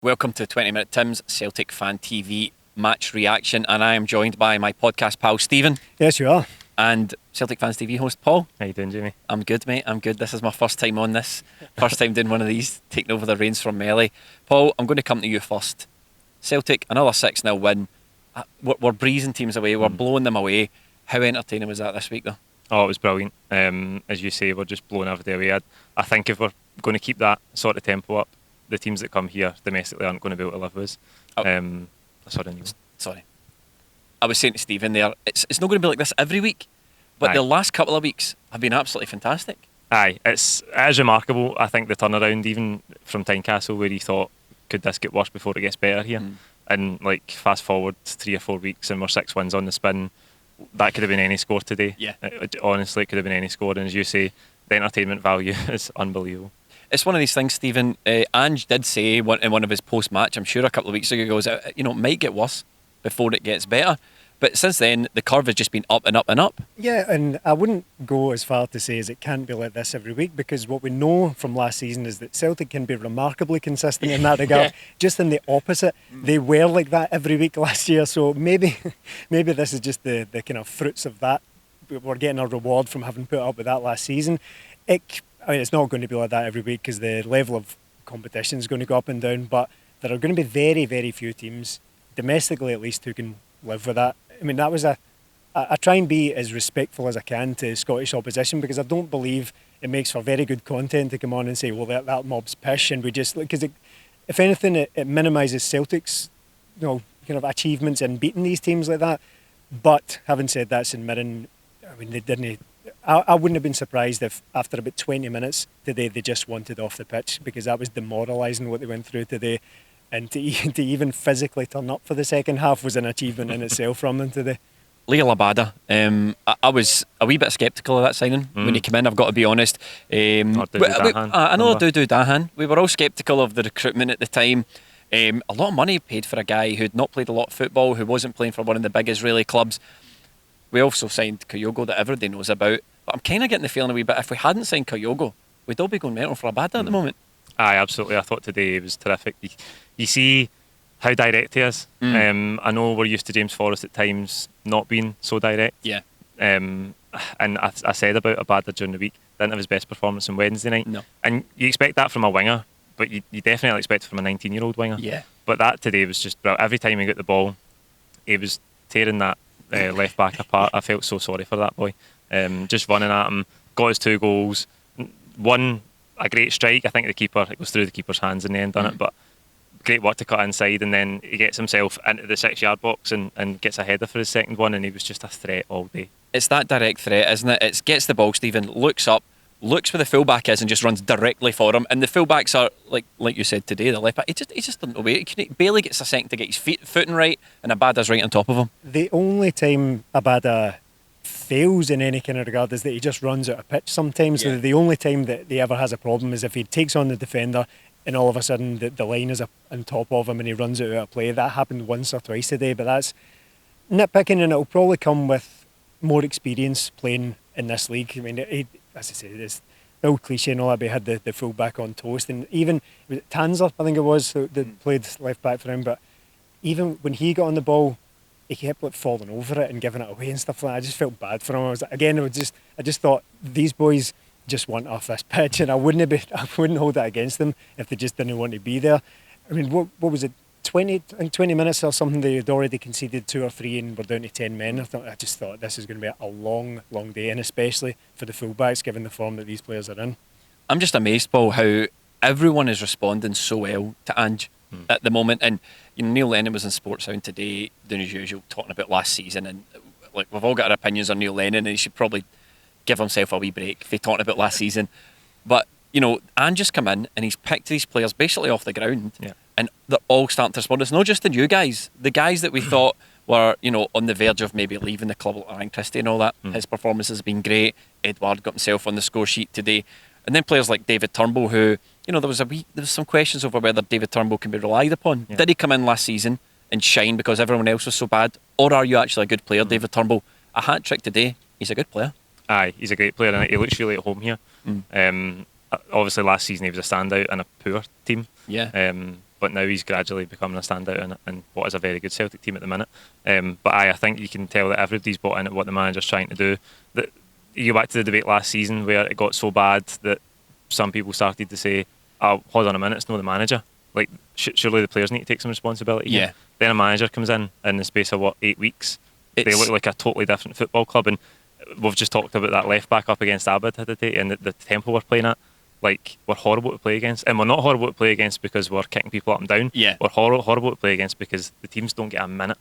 Welcome to 20 Minute Tim's Celtic Fan TV match reaction, and I am joined by my podcast pal Stephen. Yes, you are. And Celtic Fans TV host Paul. How you doing, Jamie? I'm good, mate. I'm good. This is my first time on this. First time doing one of these, taking over the reins from Melly. Paul, I'm going to come to you first. Celtic, another 6-0 win. We're breezing teams away. We're blowing them away. How entertaining was that this week, though? Oh, it was brilliant. As you say, we're just blowing everybody away. I think if we're going to keep that sort of tempo up, the teams that come here domestically aren't going to be able to live with us. Sorry. I was saying to Stephen there, it's not going to be like this every week, but the last couple of weeks have been absolutely fantastic. Aye, it is remarkable. I think the turnaround, even from Tynecastle, where you thought, could this get worse before it gets better here? And like fast forward 3 or 4 weeks and we're 6 wins on the spin. That could have been any score today. Yeah. Honestly, it could have been any score. And as you say, the entertainment value is unbelievable. It's one of these things, Stephen. Ange did say in one of his post-match, I'm sure a couple of weeks ago, he goes, it might get worse before it gets better. But since then, the curve has just been up and up and up. Yeah, and I wouldn't go as far to say as it can't be like this every week, because what we know from last season is that Celtic can be remarkably consistent in that regard. Just in the opposite, they were like that every week last year. So maybe this is just the kind of fruits of that. We're getting a reward from having put up with that last season. It's not going to be like that every week because the level of competition is going to go up and down, but there are going to be very, very few teams, domestically at least, who can live with that. I mean, that was I try and be as respectful as I can to Scottish opposition, because I don't believe it makes for very good content to come on and say, well, that mob's pish, and we just, because if anything, it minimises Celtic's kind of achievements in beating these teams like that. But having said that, St Mirren, I mean, they didn't. I wouldn't have been surprised if after about 20 minutes today they just wanted off the pitch, because that was demoralising what they went through today. And to even physically turn up for the second half was an achievement in itself from them today. Leo Abada, I was a wee bit sceptical of that signing when he came in, I've got to be honest. Another Dudu Dahan. We were all sceptical of the recruitment at the time. A lot of money paid for a guy who'd not played a lot of football, who wasn't playing for one of the big Israeli clubs. We also signed Kyogo, that everybody knows about. But I'm kind of getting the feeling a wee bit, if we hadn't signed Kyogo, we'd all be going mental for Abada at the moment. Aye, absolutely. I thought today was terrific. You see how direct he is. I know we're used to James Forrest at times not being so direct. Yeah. And I said about Abada during the week, didn't have his best performance on Wednesday night. No. And you expect that from a winger, but you definitely expect it from a 19-year-old winger. Yeah. But that today was just, every time he got the ball, he was tearing that left back apart. I felt so sorry for that boy. Just running at him, got his 2 goals, won a great strike. I think it goes through the keeper's hands in the end, done it, but great work to cut inside, and then he gets himself into the 6-yard box and gets a header for his second one, and he was just a threat all day. It's that direct threat, isn't it? It gets the ball, Stephen, looks up, looks where the fullback is and just runs directly for him. And the fullbacks are, like you said today, the left back, he just doesn't obey. He barely gets a second to get his footing right, and Abada's right on top of him. The only time Abada fails in any kind of regard is that he just runs out of pitch sometimes. Yeah. So the only time that he ever has a problem is if he takes on the defender and all of a sudden the line is up on top of him and he runs out of play. That happened once or twice today, but that's nitpicking, and it'll probably come with more experience playing in this league. I mean, as I say, it's the old cliche and all that, but he had the full back on toast, and even Tanzer, I think it was, that played left back for him, but even when he got on the ball, he kept falling over it and giving it away and stuff like that. I just felt bad for him. I just thought these boys just want off this pitch, and I wouldn't hold that against them if they just didn't want to be there. I mean, what was it? 20 minutes or something, they had already conceded 2 or 3 and we're down to 10 men. I just thought this is going to be a long, long day, and especially for the fullbacks, given the form that these players are in. I'm just amazed, Paul, how everyone is responding so well to Ange at the moment. And Neil Lennon was in Sportsound today, doing his usual, talking about last season, and we've all got our opinions on Neil Lennon, and he should probably give himself a wee break if he's talking about last season. But Ange just come in and he's picked these players basically off the ground, and they're all starting to respond. It's not just the new guys, the guys that we thought were on the verge of maybe leaving the club, like Ryan Christie and all that. His performance has been great. Edouard got himself on the score sheet today. And then players like David Turnbull, who there was some questions over whether David Turnbull can be relied upon. Did he come in last season and shine because everyone else was so bad, or are you actually a good player? David Turnbull, a hat trick today. He's a good player. Aye, he's a great player, and he looks really at home here. Obviously last season he was a standout in a poor team. but now he's gradually becoming a standout in what is a very good Celtic team at the minute. But I think you can tell that everybody's bought in at what the manager's trying to do. That you go back to the debate last season where it got so bad that some people started to say, "Oh, hold on a minute, it's not the manager. Like, surely the players need to take some responsibility." Yeah. Then a manager comes in the space of 8 weeks. They look like a totally different football club, and we've just talked about that left back up against Abada today and the tempo we're playing at. Like, we're horrible to play against, and we're not horrible to play against because we're kicking people up and down. Yeah. We're horrible to play against because the teams don't get a minute.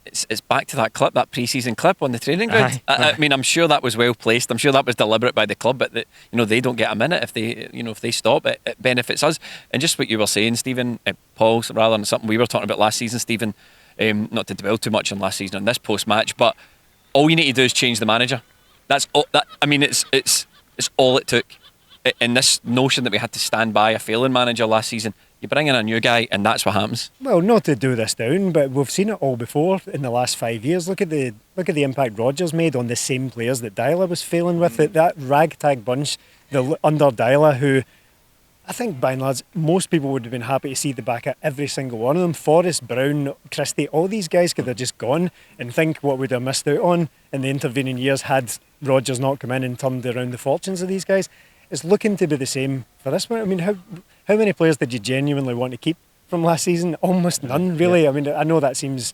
It's back to that clip, that pre-season clip on the training ground. I mean, I'm sure that was well placed. I'm sure that was deliberate by the club, but they don't get a minute if they stop. It benefits us. And just what you were saying, Stephen, Paul, rather than something we were talking about last season, Stephen. Not to dwell too much on last season on this post-match, but all you need to do is change the manager. That's all. It's all it took. In this notion that we had to stand by a failing manager last season, you bring in a new guy, and that's what happens. Well, not to do this down, but we've seen it all before in the last 5 years. Look at the impact Rodgers made on the same players that Dyla was failing with. That ragtag bunch, under Dyla, who I think by and large most people would have been happy to see the back of every single one of them. Forrest, Brown, Christie, all these guys could have just gone, and think what we'd have missed out on in the intervening years had Rodgers not come in and turned around the fortunes of these guys. It's looking to be the same for this one. I mean, how many players did you genuinely want to keep from last season? Almost none, really. Yeah. I mean, I know that seems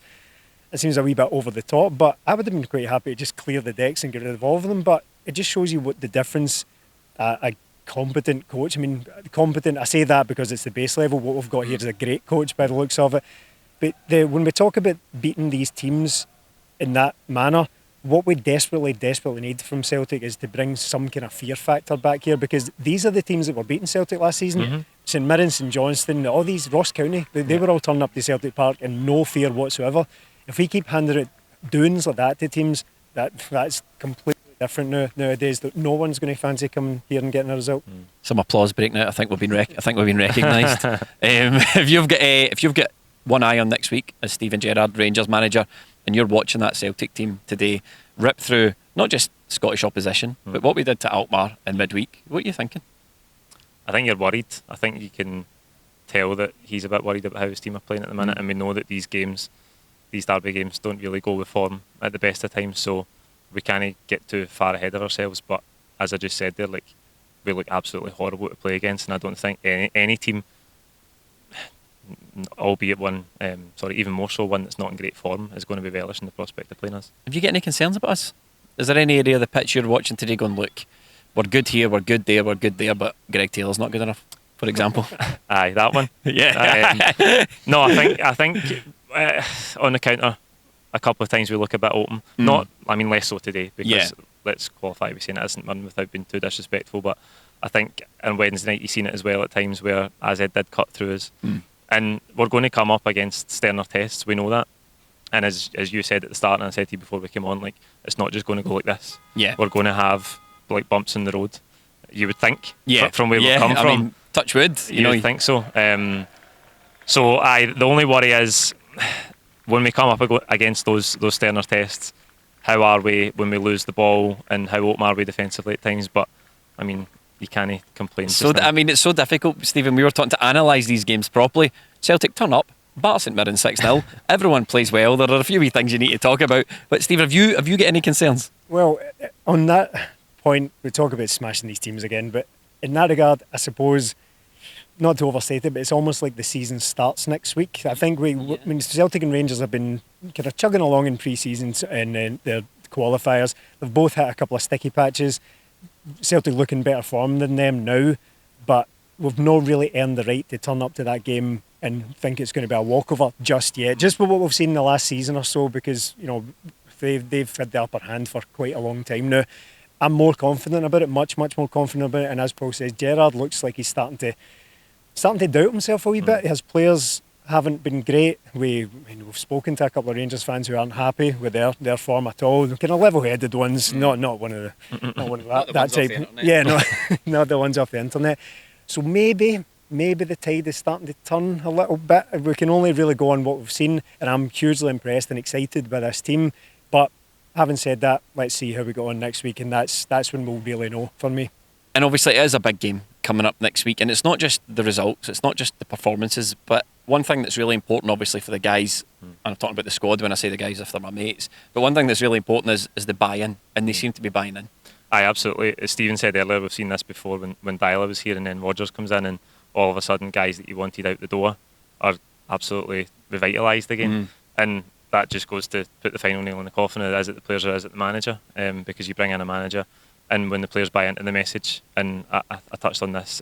a wee bit over the top, but I would have been quite happy to just clear the decks and get rid of all of them. But it just shows you what the difference a competent coach. I mean, competent. I say that because it's the base level. What we've got here is a great coach by the looks of it. But when we talk about beating these teams in that manner, what we desperately need from Celtic is to bring some kind of fear factor back here, because these are the teams that were beating Celtic last season. St Mirren, St Johnstone, all these, Ross County, they were all turning up to Celtic Park and no fear whatsoever. If we keep handing out doings like that to teams, that's completely different nowadays. That no one's going to fancy coming here and getting a result. Some applause breaking out. I think we've been recognised. If you've got one eye on next week as Steven Gerrard, Rangers manager, and you're watching that Celtic team today rip through not just Scottish opposition, but what we did to Alkmaar in midweek, what are you thinking? I think you're worried. I think you can tell that he's a bit worried about how his team are playing at the minute, and we know that these derby games don't really go with form at the best of times, so we can't get too far ahead of ourselves. But as I just said there, we look absolutely horrible to play against, and I don't think any team, albeit one, even more so one that's not in great form, is going to be relishing the prospect of playing us. Have you got any concerns about us? Is there any area of the pitch you're watching today going, look, we're good here, we're good there, but Greg Taylor's not good enough, for example? Aye, that one. Yeah. No, I think on the counter, a couple of times we look a bit open. Less so today, because let's qualify by saying it isn't one without being too disrespectful, but I think on Wednesday night you've seen it as well at times where AZ did cut through us. And we're going to come up against sterner tests, we know that. And as you said at the start, and I said to you before we came on, it's not just going to go like this. Yeah. We're going to have bumps in the road, you would think. Yeah. From where we've come from. I mean, touch wood. You would think so. The only worry is when we come up against those sterner tests, how are we when we lose the ball, and how open are we defensively at times? But I mean, you can't complain. It's so difficult, Stephen. We were taught to analyse these games properly. Celtic turn up, batter St Mirren 6-0. Everyone plays well. There are a few wee things you need to talk about. But Stephen, have you got any concerns? Well, on that point, we talk about smashing these teams again, but in that regard, I suppose, not to overstate it, but it's almost like the season starts next week. I think Celtic and Rangers have been kind of chugging along in pre-seasons and their qualifiers. They've both hit a couple of sticky patches. Celtic looking better form than them now, but we've not really earned the right to turn up to that game and think it's going to be a walkover just yet. Just with what we've seen in the last season or so, because they've had the upper hand for quite a long time now. I'm more confident about it, much more confident about it. And as Paul says, Gerrard looks like he's starting to doubt himself a wee bit. His players haven't been great. We've spoken to a couple of Rangers fans who aren't happy with their form at all. Kind of level-headed ones, not one of that type. Yeah, not the ones off the internet. So maybe the tide is starting to turn a little bit. We can only really go on what we've seen, and I'm hugely impressed and excited by this team. But having said that, let's see how we go on next week, and that's when we'll really know for me. And obviously it is a big game coming up next week, and it's not just the results, it's not just the performances, but one thing that's really important, obviously, for the guys, and I'm talking about the squad when I say the guys if they're my mates, but one thing that's really important is the buy-in, and they seem to be buying in. Aye, absolutely. As Stephen said earlier, we've seen this before when Dyla was here and then Rodgers comes in, and all of a sudden guys that you wanted out the door are absolutely revitalised again. And that just goes to put the final nail in the coffin. Is it the players or is it the manager? Because you bring in a manager, and when the players buy into the message, and I touched on this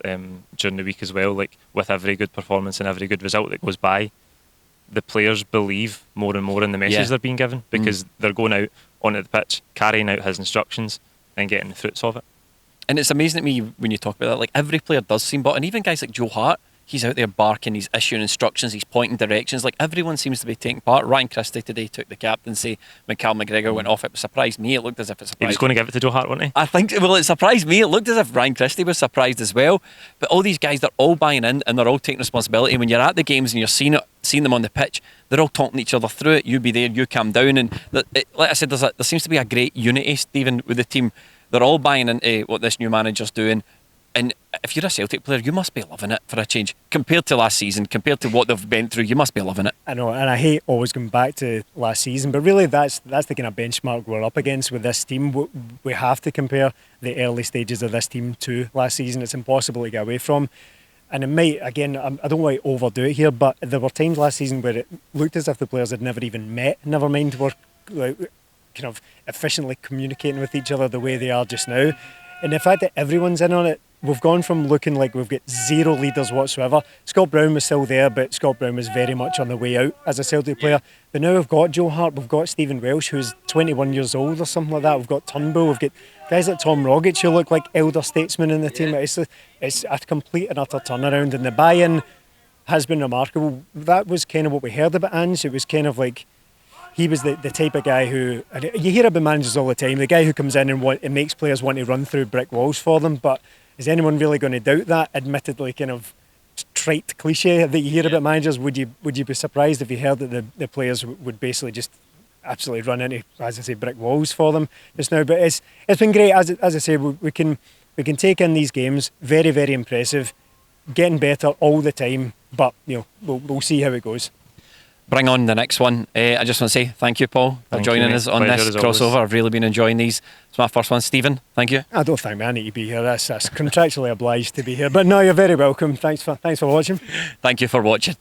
during the week as well, like with every good performance and every good result that goes by, the players believe more and more in the message they're being given, because they're going out onto the pitch, carrying out his instructions and getting the fruits of it. And it's amazing to me when you talk about that, like every player does seem, and even guys like Joe Hart, he's out there barking, he's issuing instructions, he's pointing directions, like everyone seems to be taking part. Ryan Christie today took the captaincy when Cal McGregor went off. It surprised me, it looked as if it surprised... He was going to give it to Joe Hart, wasn't he? I think, well, it surprised me, it looked as if Ryan Christie was surprised as well. But all these guys, they're all buying in and they're all taking responsibility. When you're at the games and you're seeing them on the pitch, they're all talking to each other through it. You be there, you calm down, and like I said, there seems to be a great unity, Stephen, with the team. They're all buying into what this new manager's doing. And if you're a Celtic player, you must be loving it for a change. Compared to last season, compared to what they've been through, you must be loving it. I know, and I hate always going back to last season, but really that's the kind of benchmark we're up against with this team. We have to compare the early stages of this team to last season. It's impossible to get away from. And it might, again, I don't want to overdo it here, but there were times last season where it looked as if the players had never even met, never mind were like, kind of efficiently communicating with each other the way they are just now. And the fact that everyone's in on it, we've gone from looking like we've got zero leaders whatsoever. Scott Brown was still there, but Scott Brown was very much on the way out as a Celtic player. But now we've got Joe Hart, we've got Stephen Welsh, who's 21 years old or something like that. We've got Turnbull, we've got guys like Tom Rogic who look like elder statesmen in the team. It's a complete and utter turnaround, and the buy-in has been remarkable. That was kind of what we heard about Ange. It was kind of like he was the type of guy who, you hear about managers all the time, the guy who comes in and it makes players want to run through brick walls for them, but is anyone really going to doubt that? Admittedly, kind of trite cliche that you hear about managers. Would you be surprised if you heard that the players would basically just absolutely run into, as I say, brick walls for them just now? But it's been great. As I say, we can take in these games. Very, very impressive. Getting better all the time. But we'll see how it goes. Bring on the next one. I just want to say thank you, Paul, for joining us on this crossover. I've really been enjoying these. It's my first one. Stephen, thank you. I don't think I need to be here. That's contractually obliged to be here. But no, you're very welcome. Thanks for watching. Thank you for watching.